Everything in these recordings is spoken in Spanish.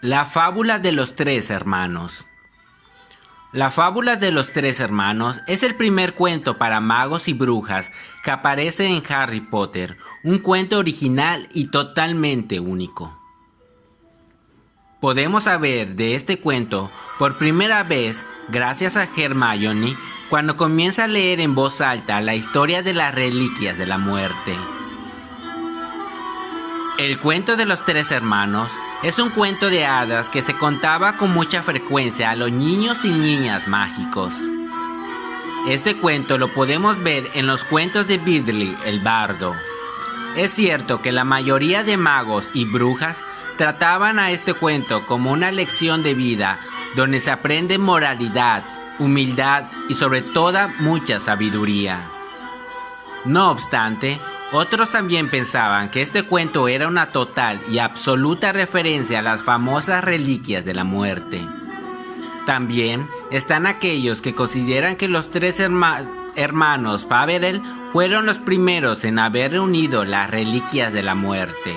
La fábula de los tres hermanos. La fábula de los tres hermanos es el primer cuento para magos y brujas que aparece en Harry Potter, un cuento original y totalmente único. Podemos saber de este cuento por primera vez gracias a Hermione cuando comienza a leer en voz alta la historia de las reliquias de la muerte. El cuento de los tres hermanos es un cuento de hadas que se contaba con mucha frecuencia a los niños y niñas mágicos. Este cuento lo podemos ver en los cuentos de Bidley el bardo. Es cierto que la mayoría de magos y brujas trataban a este cuento como una lección de vida donde se aprende moralidad, humildad y sobre todo mucha sabiduría. No obstante, otros también pensaban que este cuento era una total y absoluta referencia a las famosas reliquias de la muerte. También están aquellos que consideran que los tres hermanos Peverell fueron los primeros en haber reunido las reliquias de la muerte.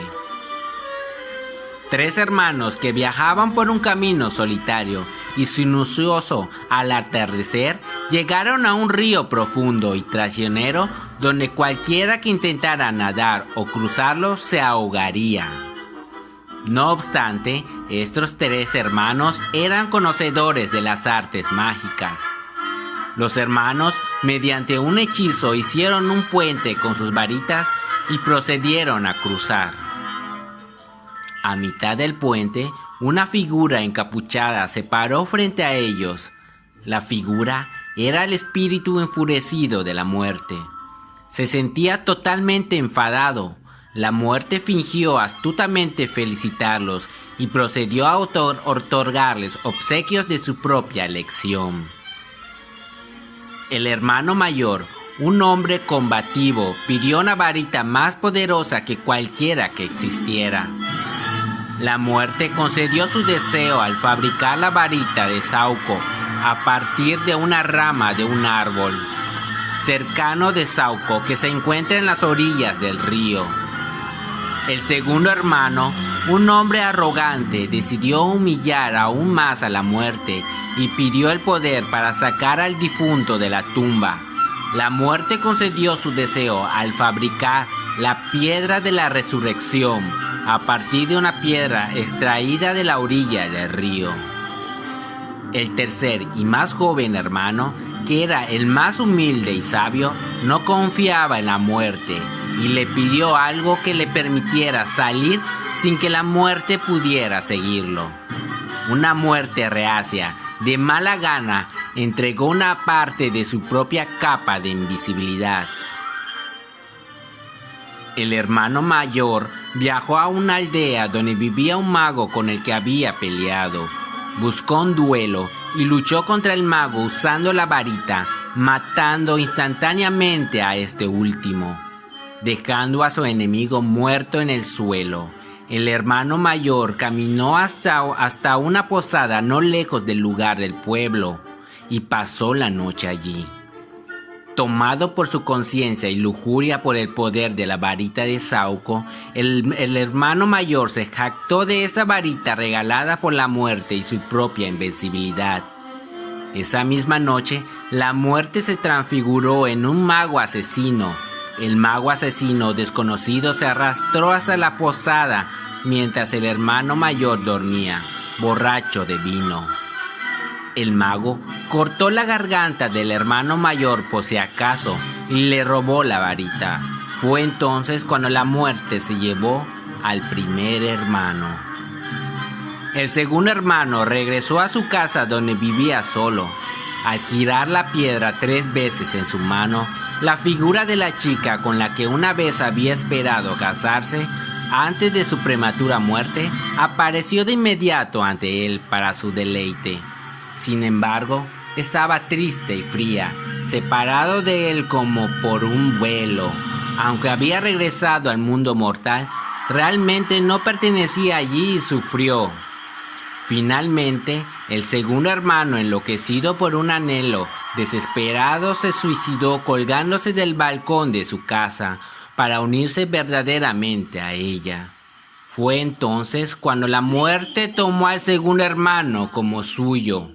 Tres hermanos que viajaban por un camino solitario y sinuoso al atardecer llegaron a un río profundo y traicionero donde cualquiera que intentara nadar o cruzarlo se ahogaría. No obstante, estos tres hermanos eran conocedores de las artes mágicas. Los hermanos, mediante un hechizo, hicieron un puente con sus varitas y procedieron a cruzar. A mitad del puente, una figura encapuchada se paró frente a ellos. La figura era el espíritu enfurecido de la muerte. Se sentía totalmente enfadado. La muerte fingió astutamente felicitarlos y procedió a otorgarles obsequios de su propia elección. El hermano mayor, un hombre combativo, pidió una varita más poderosa que cualquiera que existiera. La muerte concedió su deseo al fabricar la varita de Sauco a partir de una rama de un árbol cercano de Sauco que se encuentra en las orillas del río. El segundo hermano, un hombre arrogante, decidió humillar aún más a la muerte y pidió el poder para sacar al difunto de la tumba. La muerte concedió su deseo al fabricar la piedra de la resurrección a partir de una piedra extraída de la orilla del río. El tercer y más joven hermano, que era el más humilde y sabio, no confiaba en la muerte y le pidió algo que le permitiera salir sin que la muerte pudiera seguirlo. Una muerte reacia, de mala gana, entregó una parte de su propia capa de invisibilidad. El hermano mayor viajó a una aldea donde vivía un mago con el que había peleado. Buscó un duelo y luchó contra el mago usando la varita, matando instantáneamente a este último, dejando a su enemigo muerto en el suelo. El hermano mayor caminó hasta una posada no lejos del lugar del pueblo y pasó la noche allí. Tomado por su conciencia y lujuria por el poder de la varita de Sauco, el hermano mayor se jactó de esa varita regalada por la muerte y su propia invencibilidad. Esa misma noche, la muerte se transfiguró en un mago asesino. El mago asesino desconocido se arrastró hasta la posada mientras el hermano mayor dormía, borracho de vino. El mago cortó la garganta del hermano mayor por si acaso y le robó la varita. Fue entonces cuando la muerte se llevó al primer hermano. El segundo hermano regresó a su casa donde vivía solo. Al girar la piedra 3 veces en su mano, la figura de la chica con la que una vez había esperado casarse antes de su prematura muerte apareció de inmediato ante él para su deleite. Sin embargo, estaba triste y fría, separado de él como por un velo. Aunque había regresado al mundo mortal, realmente no pertenecía allí y sufrió. Finalmente, el segundo hermano, enloquecido por un anhelo desesperado, se suicidó colgándose del balcón de su casa para unirse verdaderamente a ella. Fue entonces cuando la muerte tomó al segundo hermano como suyo.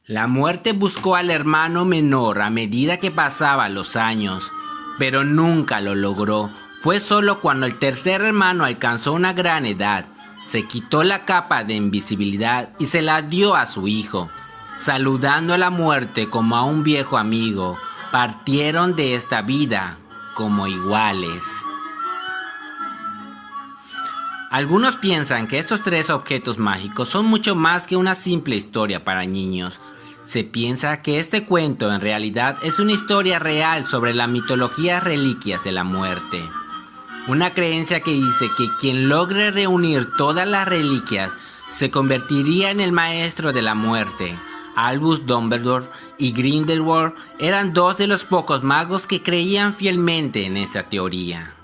La muerte buscó al hermano menor a medida que pasaban los años, pero nunca lo logró. Fue solo cuando el tercer hermano alcanzó una gran edad, se quitó la capa de invisibilidad y se la dio a su hijo. Saludando a la muerte como a un viejo amigo, partieron de esta vida como iguales. Algunos piensan que estos tres objetos mágicos son mucho más que una simple historia para niños. Se piensa que este cuento en realidad es una historia real sobre la mitología reliquias de la muerte. Una creencia que dice que quien logre reunir todas las reliquias se convertiría en el maestro de la muerte. Albus Dumbledore y Grindelwald eran dos de los pocos magos que creían fielmente en esta teoría.